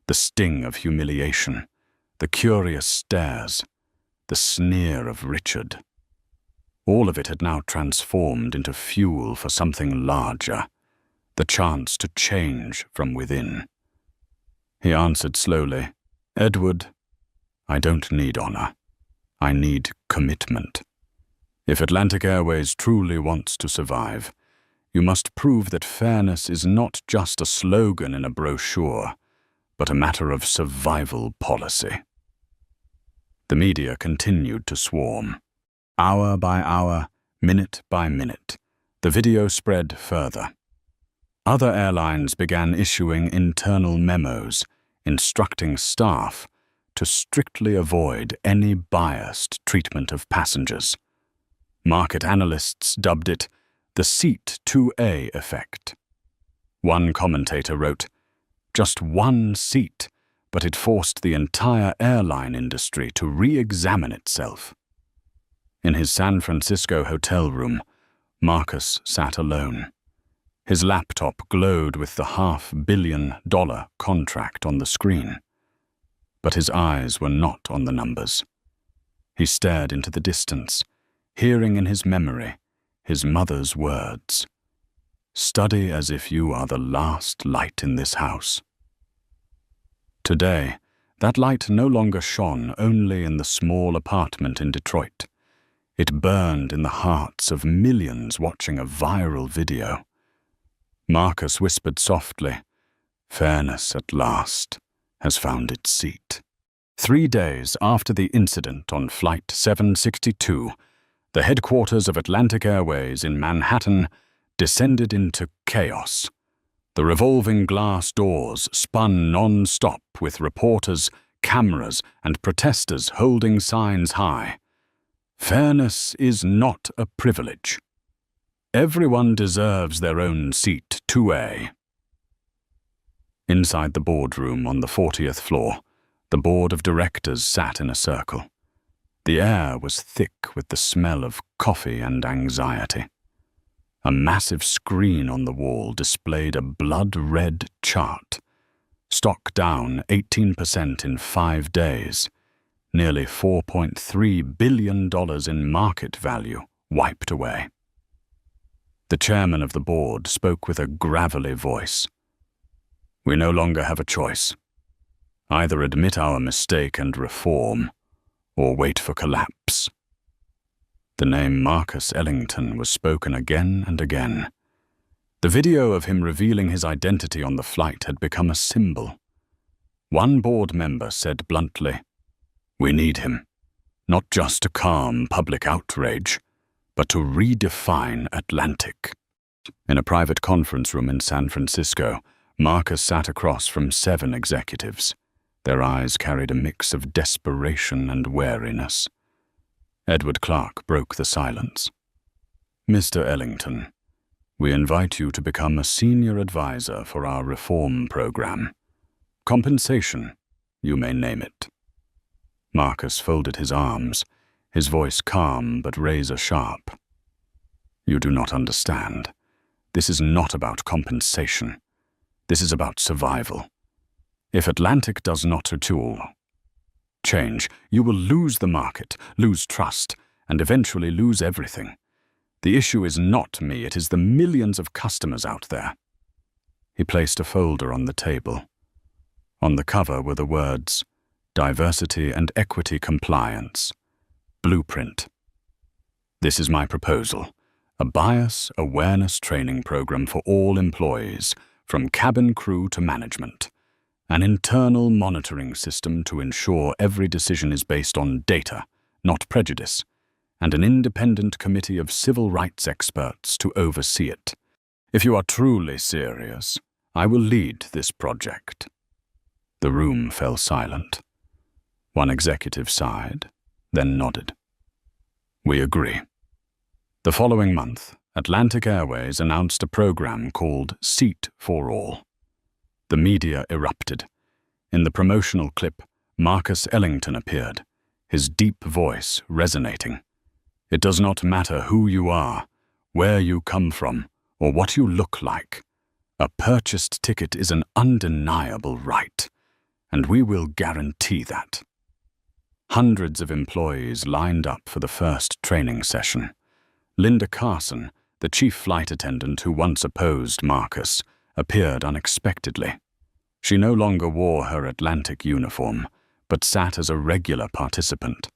the sting of humiliation, the curious stares, the sneer of Richard. All of it had now transformed into fuel for something larger, the chance to change from within. He answered slowly, "Edward, I don't need honor. I need commitment. If Atlantic Airways truly wants to survive, you must prove that fairness is not just a slogan in a brochure, but a matter of survival policy." The media continued to swarm. Hour by hour, minute by minute, the video spread further. Other airlines began issuing internal memos, instructing staff to strictly avoid any biased treatment of passengers. Market analysts dubbed it the Seat 2A effect. One commentator wrote, "Just one seat, but it forced the entire airline industry to re-examine itself." In his San Francisco hotel room, Marcus sat alone. His laptop glowed with the $500 million contract on the screen. But his eyes were not on the numbers. He stared into the distance, hearing in his memory his mother's words. "Study as if you are the last light in this house." Today, that light no longer shone only in the small apartment in Detroit. It burned in the hearts of millions watching a viral video. Marcus whispered softly, "Fairness at last has found its seat." 3 days after the incident on Flight 762, the headquarters of Atlantic Airways in Manhattan descended into chaos. The revolving glass doors spun non-stop with reporters, cameras, and protesters holding signs high. Fairness is not a privilege. Everyone deserves their own seat 2A. Inside the boardroom on the 40th floor, the board of directors sat in a circle. The air was thick with the smell of coffee and anxiety. A massive screen on the wall displayed a blood-red chart. Stock down 18% in 5 days. Nearly $4.3 billion in market value wiped away. The chairman of the board spoke with a gravelly voice. "We no longer have a choice. Either admit our mistake and reform, or wait for collapse." The name Marcus Ellington was spoken again and again. The video of him revealing his identity on the flight had become a symbol. One board member said bluntly, "We need him, not just to calm public outrage, but to redefine Atlantic." In a private conference room in San Francisco, Marcus sat across from 7 executives. Their eyes carried a mix of desperation and wariness. Edward Clark broke the silence. "Mr. Ellington, we invite you to become a senior advisor for our reform program. Compensation, you may name it." Marcus folded his arms, his voice calm but razor-sharp. "You do not understand. This is not about compensation. This is about survival. If Atlantic does not change, you will lose the market, lose trust, and eventually lose everything. The issue is not me, it is the millions of customers out there." He placed a folder on the table. On the cover were the words, "Diversity and Equity Compliance. Blueprint." "This is my proposal, a bias awareness training program for all employees, from cabin crew to management. An internal monitoring system to ensure every decision is based on data, not prejudice, and an independent committee of civil rights experts to oversee it. If you are truly serious, I will lead this project." The room fell silent. One executive sighed, then nodded. "We agree." The following month, Atlantic Airways announced a program called Seat for All. The media erupted. In the promotional clip, Marcus Ellington appeared, his deep voice resonating. "It does not matter who you are, where you come from, or what you look like. A purchased ticket is an undeniable right, and we will guarantee that." Hundreds of employees lined up for the first training session. Linda Carson, the chief flight attendant who once opposed Marcus, appeared unexpectedly. She no longer wore her Atlantic uniform, but sat as a regular participant.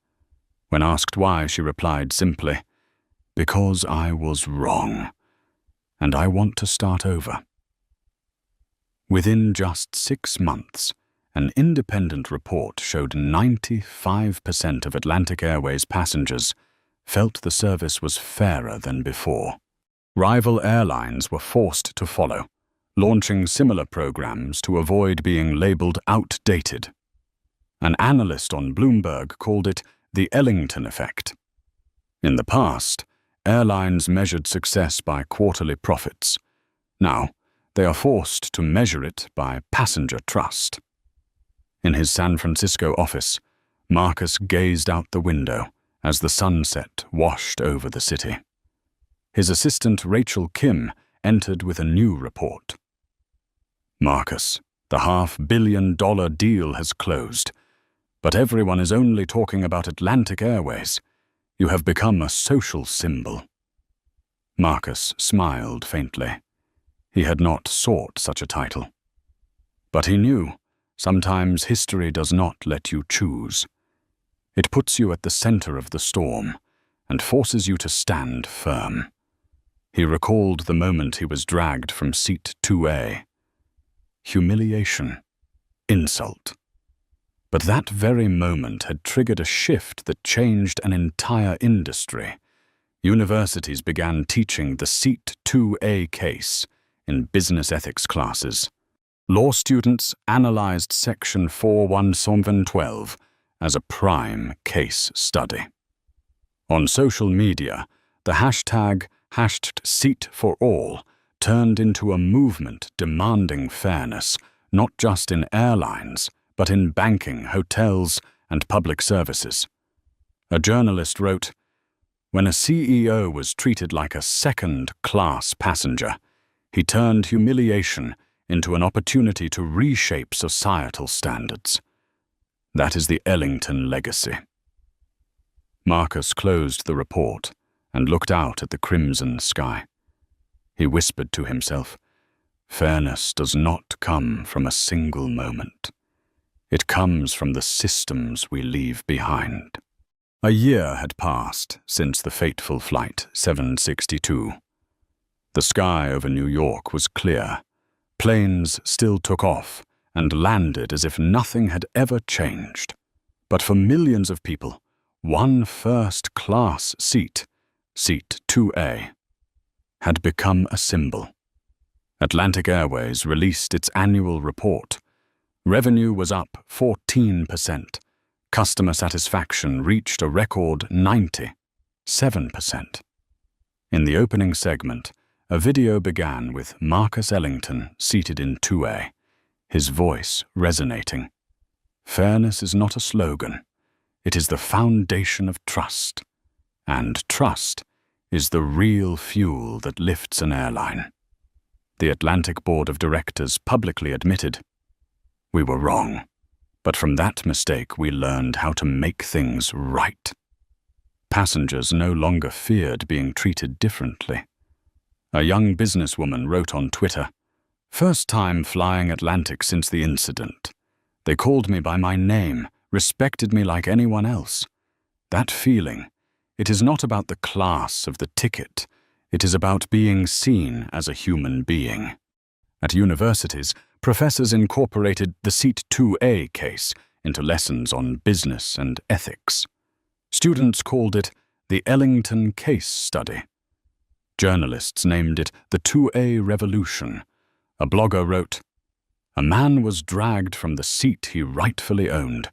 When asked why, she replied simply, "Because I was wrong, and I want to start over." Within just 6 months, an independent report showed 95% of Atlantic Airways passengers felt the service was fairer than before. Rival airlines were forced to follow, launching similar programs to avoid being labeled outdated. An analyst on Bloomberg called it the Ellington effect. In the past, airlines measured success by quarterly profits. Now, they are forced to measure it by passenger trust. In his San Francisco office, Marcus gazed out the window as the sunset washed over the city. His assistant Rachel Kim entered with a new report. "Marcus, the $500 million deal has closed, But everyone is only talking about Atlantic Airways. You have become a social symbol." Marcus smiled faintly. He had not sought such a title. But he knew sometimes history does not let you choose. It puts you at the center of the storm and forces you to stand firm. He recalled the moment he was dragged from seat 2A. Humiliation. Insult. But that very moment had triggered a shift that changed an entire industry. Universities began teaching the seat 2A case in business ethics classes. Law students analyzed Section 41712 as a prime case study. On social media, the hashtag #SeatForAll turned into a movement demanding fairness, not just in airlines, but in banking, hotels, and public services. A journalist wrote, "When a CEO was treated like a second-class passenger, he turned humiliation into an opportunity to reshape societal standards. That is the Ellington legacy." Marcus closed the report and looked out at the crimson sky. He whispered to himself, "Fairness does not come from a single moment. It comes from the systems we leave behind." A year had passed since the fateful Flight 762. The sky over New York was clear. Planes still took off and landed as if nothing had ever changed. But for millions of people, one first-class seat, seat 2A, had become a symbol. Atlantic Airways released its annual report. Revenue was up 14%. Customer satisfaction reached a record 97%. In the opening segment, a video began with Marcus Ellington seated in 2A, his voice resonating. Fairness is not a slogan. It is the foundation of trust. And trust is the real fuel that lifts an airline. The Atlantic Board of Directors publicly admitted, "We were wrong. But from that mistake, we learned how to make things right." Passengers no longer feared being treated differently. A young businesswoman wrote on Twitter, "First time flying Atlantic since the incident. They called me by my name, respected me like anyone else. That feeling, it is not about the class of the ticket. It is about being seen as a human being." At universities, professors incorporated the Seat 2A case into lessons on business and ethics. Students called it the Ellington Case Study. Journalists named it the 2A Revolution. A blogger wrote, "A man was dragged from the seat he rightfully owned,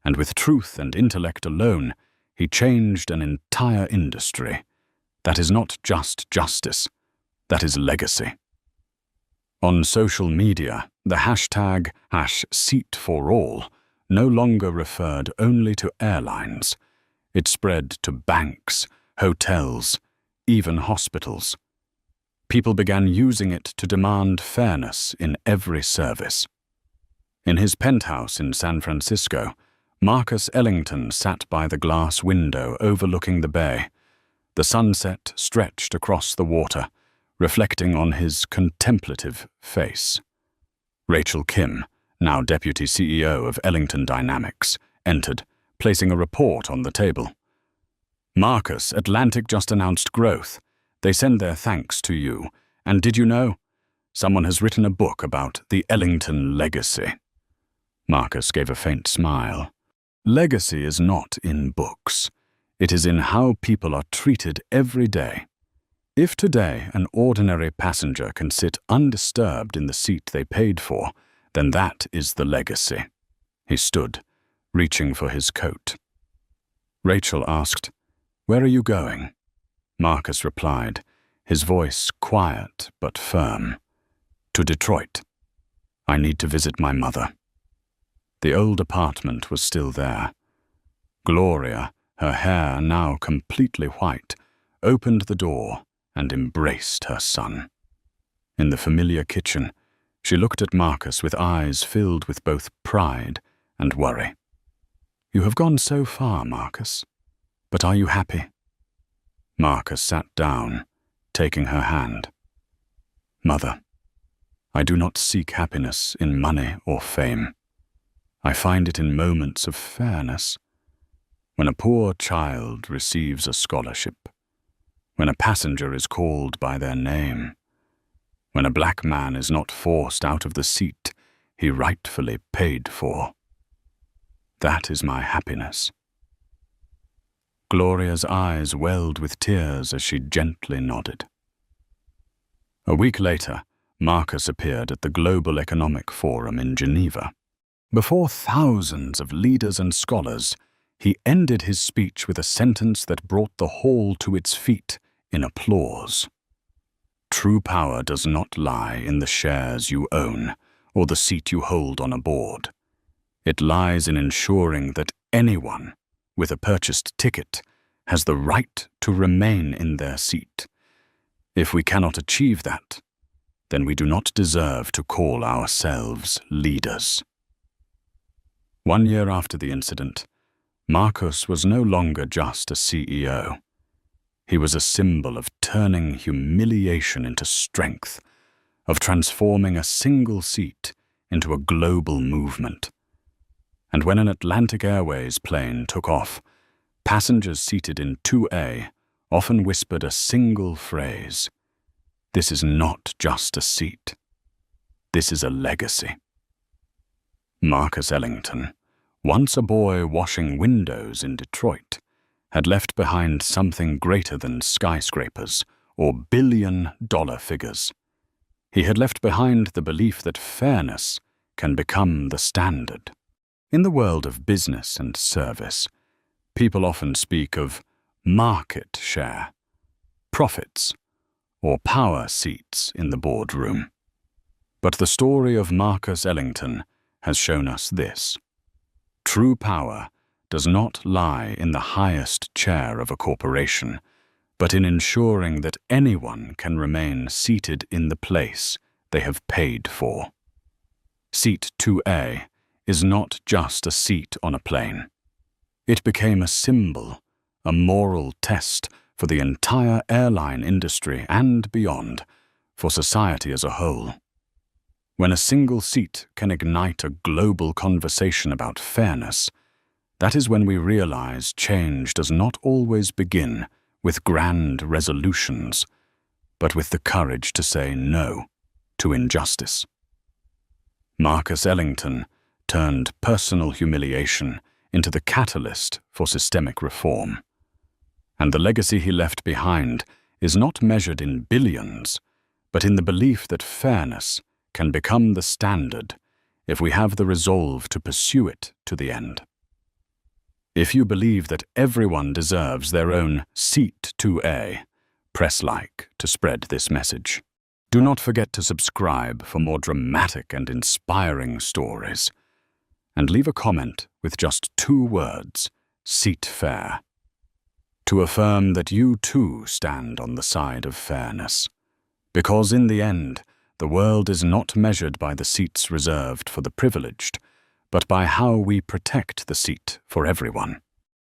and with truth and intellect alone, he changed an entire industry. That is not just justice, that is legacy." On social media, the hashtag #SeatForAll no longer referred only to airlines. It spread to banks, hotels, even hospitals. People began using it to demand fairness in every service. In his penthouse in San Francisco, Marcus Ellington sat by the glass window overlooking the bay. The sunset stretched across the water, reflecting on his contemplative face. Rachel Kim, now Deputy CEO of Ellington Dynamics, entered, placing a report on the table. "Marcus, Atlantic just announced growth. They send their thanks to you. And did you know? Someone has written a book about the Ellington legacy." Marcus gave a faint smile. Legacy is not in books. It is in how people are treated every day. If today an ordinary passenger can sit undisturbed in the seat they paid for, then that is the legacy. He stood, reaching for his coat. Rachel asked, "Where are you going?" Marcus replied, his voice quiet but firm. "To Detroit. I need to visit my mother." The old apartment was still there. Gloria, her hair now completely white, opened the door and embraced her son. In the familiar kitchen, she looked at Marcus with eyes filled with both pride and worry. You have gone so far, Marcus. But are you happy? Marcus sat down, taking her hand. Mother, I do not seek happiness in money or fame. I find it in moments of fairness. When a poor child receives a scholarship, when a passenger is called by their name, when a black man is not forced out of the seat he rightfully paid for. That is my happiness. Gloria's eyes welled with tears as she gently nodded. A week later, Marcus appeared at the Global Economic Forum in Geneva. Before thousands of leaders and scholars, he ended his speech with a sentence that brought the hall to its feet in applause. True power does not lie in the shares you own or the seat you hold on a board. It lies in ensuring that anyone with a purchased ticket has the right to remain in their seat. If we cannot achieve that, then we do not deserve to call ourselves leaders. 1 year after the incident, Marcus was no longer just a CEO. He was a symbol of turning humiliation into strength, of transforming a single seat into a global movement. And when an Atlantic Airways plane took off, passengers seated in 2A often whispered a single phrase: "This is not just a seat. This is a legacy." Marcus Ellington, once a boy washing windows in Detroit, had left behind something greater than skyscrapers or billion-dollar figures. He had left behind the belief that fairness can become the standard. In the world of business and service, people often speak of market share, profits, or power seats in the boardroom. But the story of Marcus Ellington has shown us this: true power does not lie in the highest chair of a corporation, but in ensuring that anyone can remain seated in the place they have paid for. Seat 2A is not just a seat on a plane. It became a symbol, a moral test for the entire airline industry and beyond, for society as a whole. When a single seat can ignite a global conversation about fairness, that is when we realize change does not always begin with grand resolutions, but with the courage to say no to injustice. Marcus Ellington turned personal humiliation into the catalyst for systemic reform. And the legacy he left behind is not measured in billions, but in the belief that fairness can become the standard if we have the resolve to pursue it to the end. If you believe that everyone deserves their own seat 2A, press like to spread this message. Do not forget to subscribe for more dramatic and inspiring stories. And leave a comment with just 2 words: seat fair, to affirm that you too stand on the side of fairness. Because in the end, the world is not measured by the seats reserved for the privileged, but by how we protect the seat for everyone.